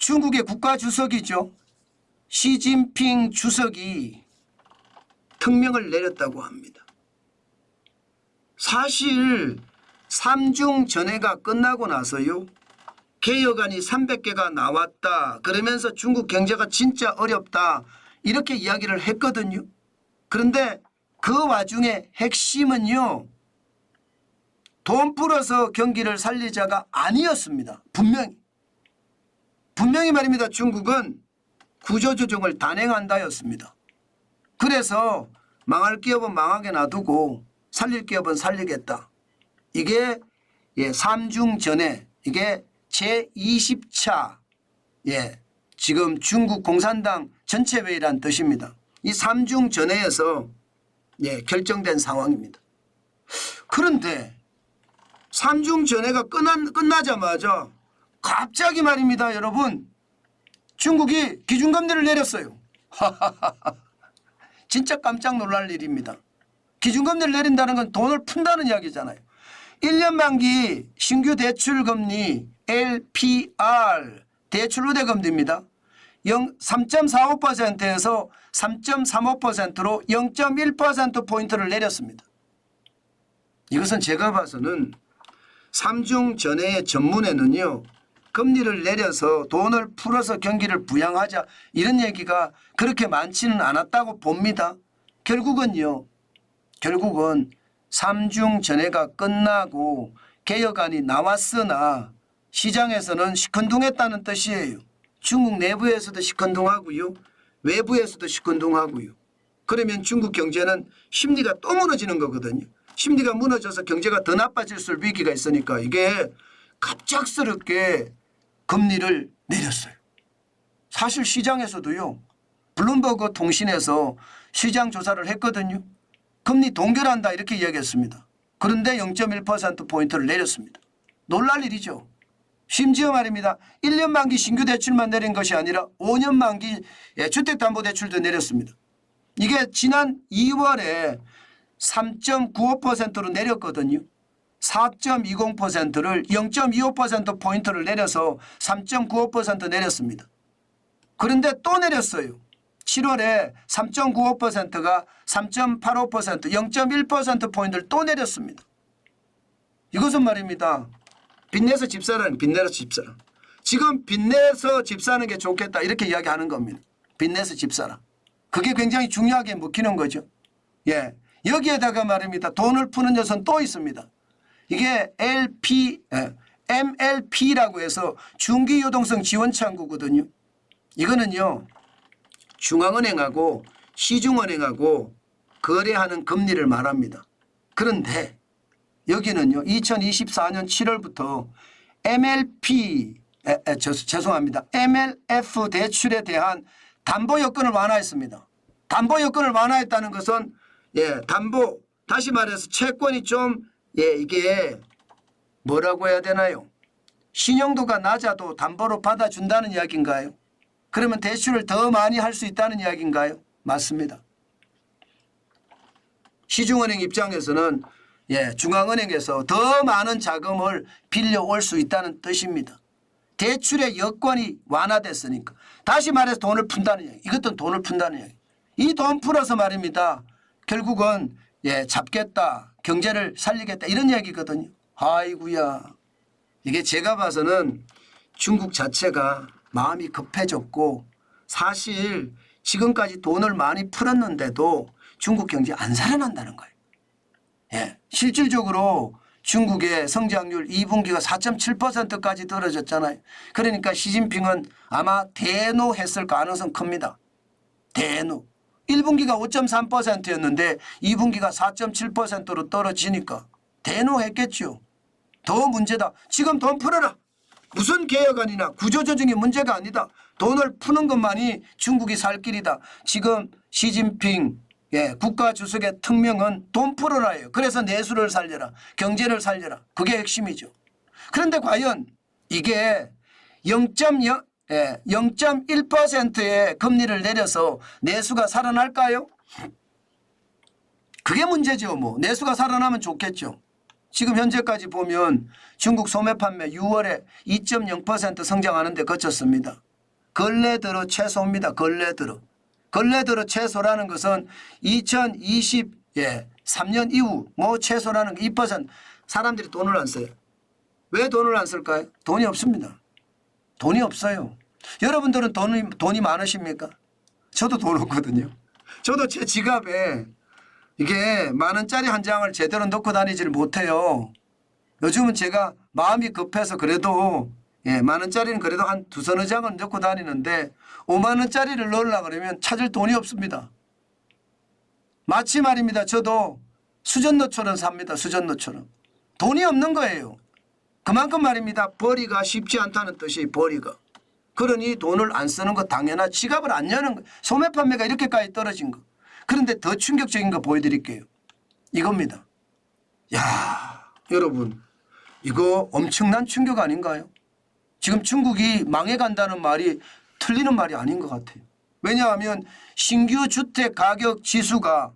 중국의 국가주석이죠. 시진핑 주석이 특명을 내렸다고 합니다. 사실 삼중 전해가 끝나고 나서요. 개혁안이 300개가 나왔다. 그러면서 중국 경제가 진짜 어렵다. 이렇게 이야기를 했거든요. 그런데 그 와중에 핵심은요. 돈 풀어서 경기를 살리자가 아니었습니다. 분명히 말입니다. 중국은 구조조정을 단행한다였습니다. 그래서 망할 기업은 망하게 놔두고 살릴 기업은 살리겠다. 이게 삼중 전해, 이게 제20차 지금 중국 공산당 전체 회의란 뜻입니다. 이 삼중 전해에서 결정된 상황입니다. 그런데 삼중 전해가 끝나자마자 갑자기 말입니다. 여러분, 중국이 기준금리를 내렸어요. 진짜 깜짝 놀랄 일입니다. 기준금리를 내린다는 건 돈을 푼다는 이야기잖아요. 1년 만기 신규 대출금리 LPR 대출 우대금리입니다. 3.45%에서 3.35%로 0.1%포인트를 내렸습니다. 이것은 제가 봐서는 삼중 전해의 전문에는요. 금리를 내려서 돈을 풀어서 경기를 부양하자 이런 얘기가 그렇게 많지는 않았다고 봅니다. 결국은 삼중 전해가 끝나고 개혁안이 나왔으나 시장에서는 시큰둥했다는 뜻이에요. 중국 내부에서도 시큰둥하고요. 외부에서도 시큰둥하고요. 그러면 중국 경제는 심리가 또 무너지는 거거든요. 심리가 무너져서 경제가 더 나빠질 수 위기가 있으니까 이게 갑작스럽게 금리를 내렸어요. 사실 시장에서도요. 블룸버그 통신에서 시장 조사를 했거든요. 금리 동결한다 이렇게 이야기했습니다. 그런데 0.1%포인트를 내렸습니다. 놀랄 일이죠. 심지어 말입니다. 1년 만기 신규 대출만 내린 것이 아니라 5년 만기 주택담보대출도 내렸습니다. 이게 지난 2월에 3.95%로 내렸거든요. 4.20%를 0.25%포인트를 내려서 3.95% 내렸습니다. 그런데 또 내렸어요. 7월에 3.95%가 3.85%, 0.1%포인트를 또 내렸습니다. 이것은 말입니다. 빚내서 집 사라는 빚내서 집 사라. 지금 빚내서 집 사는 게 좋겠다 이렇게 이야기하는 겁니다. 빚내서 집 사라. 그게 굉장히 중요하게 먹히는 거죠. 여기에다가 말입니다. 돈을 푸는 요소는 또 있습니다. 이게 MLP라고 해서 중기유동성 지원창구거든요. 이거는요. 중앙은행하고 시중은행하고 거래하는 금리를 말합니다. 그런데 여기는요. 2024년 7월부터 MLF 대출에 대한 담보 여건을 완화했습니다. 담보 여건을 완화했다는 것은 담보 다시 말해서 채권이 좀 이게 뭐라고 해야 되나요? 신용도가 낮아도 담보로 받아준다는 이야기인가요? 그러면 대출을 더 많이 할 수 있다는 이야기인가요? 맞습니다. 시중은행 입장에서는 중앙은행에서 더 많은 자금을 빌려올 수 있다는 뜻입니다. 대출의 여건이 완화됐으니까. 다시 말해서 돈을 푼다는 이야기. 이것도 돈을 푼다는 이야기. 이 돈 풀어서 말입니다. 결국은 잡겠다. 경제를 살리겠다. 이런 이야기거든요. 아이고야. 이게 제가 봐서는 중국 자체가 마음이 급해졌고 사실 지금까지 돈을 많이 풀었는데도 중국 경제 안 살아난다는 거예요. 실질적으로 중국의 성장률 2분기가 4.7%까지 떨어졌잖아요. 그러니까 시진핑은 아마 대노했을 가능성 큽니다. 대노. 1분기가 5.3%였는데 2분기가 4.7%로 떨어지니까 대노했겠죠. 더 문제다. 지금 돈 풀어라. 무슨 개혁안이나 구조조정이 문제가 아니다. 돈을 푸는 것만이 중국이 살 길이다. 지금 시진핑 국가주석의 특명은 돈 풀어라예요. 그래서 내수를 살려라. 경제를 살려라. 그게 핵심이죠. 그런데 과연 이게 0.1%의 금리를 내려서 내수가 살아날까요? 그게 문제죠. 내수가 살아나면 좋겠죠. 지금 현재까지 보면 중국 소매 판매 6월에 2.0% 성장하는 데 그쳤습니다. 근래 들어 최소입니다. 근래 들어. 근래 들어 최소라는 것은 2023년 이후 뭐 최소라는 게 2% 사람들이 돈을 안 써요. 왜 돈을 안 쓸까요? 돈이 없습니다. 돈이 없어요. 여러분들은 돈이 많으십니까? 저도 돈 없거든요. 저도 제 지갑에 이게 10,000원짜리 한 장을 제대로 넣고 다니지를 못해요. 요즘은 제가 마음이 급해서 그래도 10,000원짜리는 그래도 한 두서너 장은 넣고 다니는데 50,000원짜리를 넣으려고 그러면 찾을 돈이 없습니다. 마치 말입니다. 저도 수전노처럼 삽니다. 수전노처럼. 돈이 없는 거예요. 그만큼 말입니다. 벌이가 쉽지 않다는 뜻이 벌이가. 그러니 돈을 안 쓰는 거 당연하지. 지갑을 안 여는 거. 소매 판매가 이렇게까지 떨어진 거. 그런데 더 충격적인 거 보여드릴게요. 이겁니다. 야, 여러분 이거 엄청난 충격 아닌가요? 지금 중국이 망해간다는 말이 틀리는 말이 아닌 것 같아요. 왜냐하면 신규 주택 가격 지수가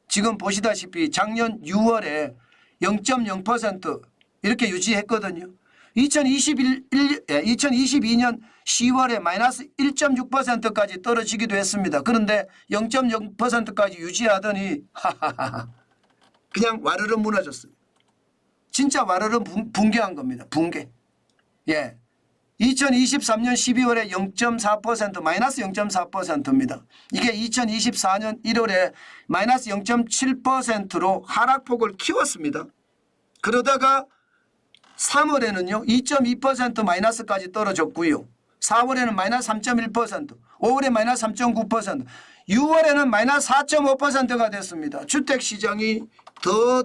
지금 보시다시피 작년 6월에 0.0% 이렇게 유지했거든요. 2022년 10월에 마이너스 1.6%까지 떨어지기도 했습니다. 그런데 0.0%까지 유지하더니 그냥 와르르 무너졌어요. 진짜 와르르 붕괴한 겁니다. 붕괴. 2023년 12월에 0.4% 마이너스 0.4%입니다. 이게 2024년 1월에 마이너스 0.7%로 하락폭을 키웠습니다. 그러다가 3월에는요 2.2% 마이너스까지 떨어졌고요. 4월에는 마이너스 3.1%, 5월에 마이너스 3.9%, 6월에는 마이너스 4.5%가 됐습니다. 주택시장이 더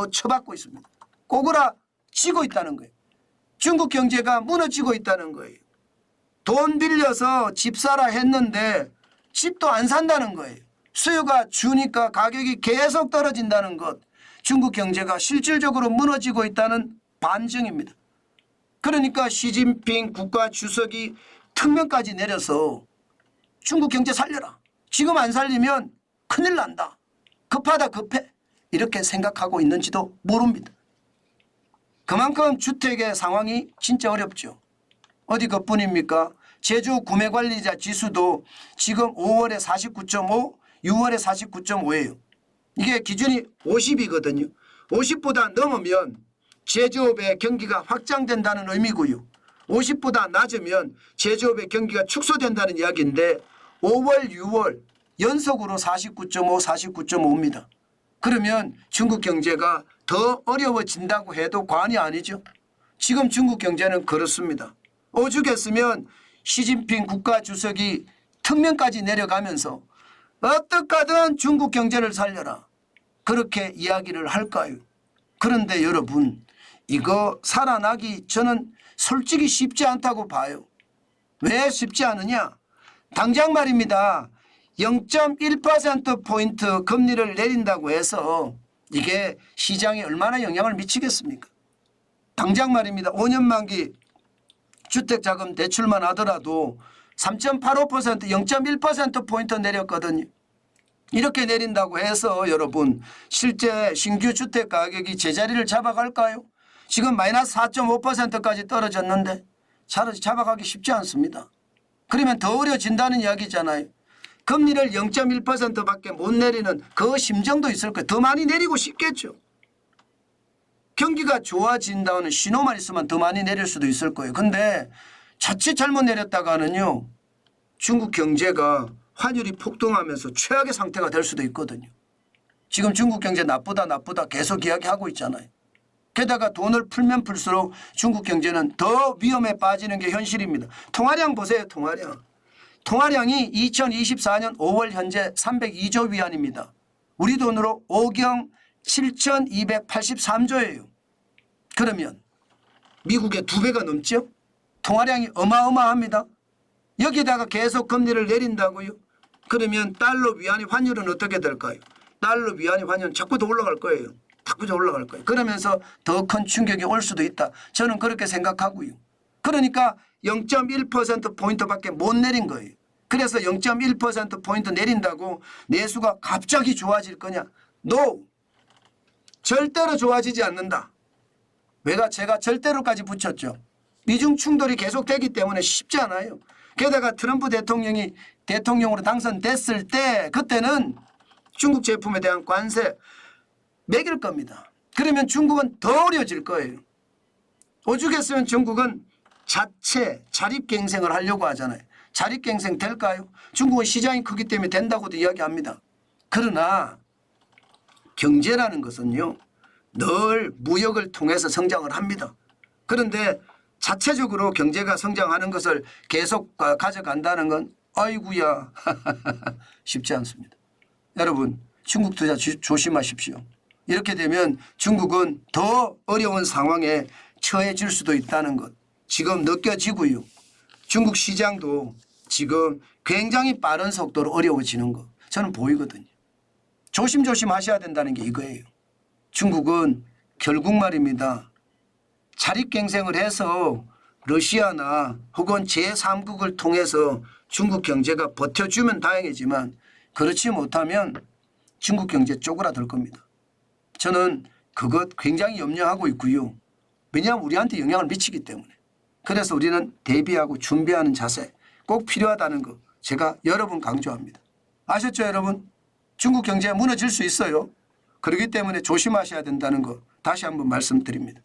쳐받고 있습니다. 꼬그라지고 있다는 거예요. 중국 경제가 무너지고 있다는 거예요. 돈 빌려서 집 사라 했는데 집도 안 산다는 거예요. 수요가 주니까 가격이 계속 떨어진다는 것. 중국 경제가 실질적으로 무너지고 있다는 반증입니다. 그러니까 시진핑 국가주석이 특명까지 내려서 중국 경제 살려라. 지금 안 살리면 큰일 난다. 급하다 급해. 이렇게 생각하고 있는지도 모릅니다. 그만큼 주택의 상황이 진짜 어렵죠. 어디 그뿐입니까? 제주 구매관리자 지수도 지금 5월에 49.5, 6월에 49.5예요. 이게 기준이 50이거든요. 50보다 넘으면 제조업의 경기가 확장된다는 의미고요. 50보다 낮으면 제조업의 경기가 축소된다는 이야기인데 5월, 6월 연속으로 49.5, 49.5입니다. 그러면 중국 경제가 더 어려워진다고 해도 과언이 아니죠. 지금 중국 경제는 그렇습니다. 오죽했으면 시진핑 국가주석이 특명까지 내려가면서 어떻게 하든 중국 경제를 살려라. 그렇게 이야기를 할까요? 그런데 여러분 이거 살아나기 저는 솔직히 쉽지 않다고 봐요. 왜 쉽지 않느냐? 당장 말입니다. 0.1%포인트 금리를 내린다고 해서 이게 시장에 얼마나 영향을 미치겠습니까? 당장 말입니다. 5년 만기 주택자금 대출만 하더라도 3.85% 0.1%포인트 내렸거든요. 이렇게 내린다고 해서 여러분 실제 신규 주택 가격이 제자리를 잡아갈까요? 지금 마이너스 4.5%까지 떨어졌는데 잡아가기 쉽지 않습니다. 그러면 더 어려워진다는 이야기잖아요. 금리를 0.1%밖에 못 내리는 그 심정도 있을 거예요. 더 많이 내리고 싶겠죠. 경기가 좋아진다는 신호만 있으면 더 많이 내릴 수도 있을 거예요. 근데 자칫 잘못 내렸다가는요. 중국 경제가 환율이 폭등하면서 최악의 상태가 될 수도 있거든요. 지금 중국 경제 나쁘다 계속 이야기하고 있잖아요. 게다가 돈을 풀면 풀수록 중국 경제는 더 위험에 빠지는 게 현실입니다. 통화량 보세요. 통화량이 2024년 5월 현재 302조 위안입니다. 우리 돈으로 5경 7,283조예요. 그러면 미국의 2배가 넘죠? 통화량이 어마어마합니다. 여기다가 계속 금리를 내린다고요? 그러면 달러 위안의 환율은 어떻게 될까요? 달러 위안의 환율은 자꾸 더 올라갈 거예요. 자꾸 더 올라갈 거예요. 그러면서 더 큰 충격이 올 수도 있다. 저는 그렇게 생각하고요. 그러니까 0.1%포인트밖에 못 내린 거예요. 그래서 0.1%포인트 내린다고 내수가 갑자기 좋아질 거냐? No. 절대로 좋아지지 않는다. 제가 절대로까지 붙였죠. 미중 충돌이 계속되기 때문에 쉽지 않아요. 게다가 트럼프 대통령이 대통령으로 당선됐을 때 그때는 중국 제품에 대한 관세 매길 겁니다. 그러면 중국은 더 어려워질 거예요. 오죽했으면 중국은 자체 자립갱생을 하려고 하잖아요. 자립갱생 될까요? 중국은 시장이 크기 때문에 된다고도 이야기합니다. 그러나 경제라는 것은요, 늘 무역을 통해서 성장을 합니다. 그런데 자체적으로 경제가 성장하는 것을 계속 가져간다는 건 아이고야 쉽지 않습니다. 여러분 중국 투자 조심하십시오. 이렇게 되면 중국은 더 어려운 상황에 처해질 수도 있다는 것 지금 느껴지고요. 중국 시장도 지금 굉장히 빠른 속도로 어려워지는 거 저는 보이거든요. 조심조심 하셔야 된다는 게 이거예요. 중국은 결국 말입니다. 자립갱생을 해서 러시아나 혹은 제3국을 통해서 중국 경제가 버텨주면 다행이지만 그렇지 못하면 중국 경제 쪼그라들 겁니다. 저는 그것 굉장히 염려하고 있고요. 왜냐하면 우리한테 영향을 미치기 때문에. 그래서 우리는 대비하고 준비하는 자세 꼭 필요하다는 거 제가 여러 번 강조합니다. 아셨죠 여러분? 중국 경제가 무너질 수 있어요. 그렇기 때문에 조심하셔야 된다는 거 다시 한번 말씀드립니다.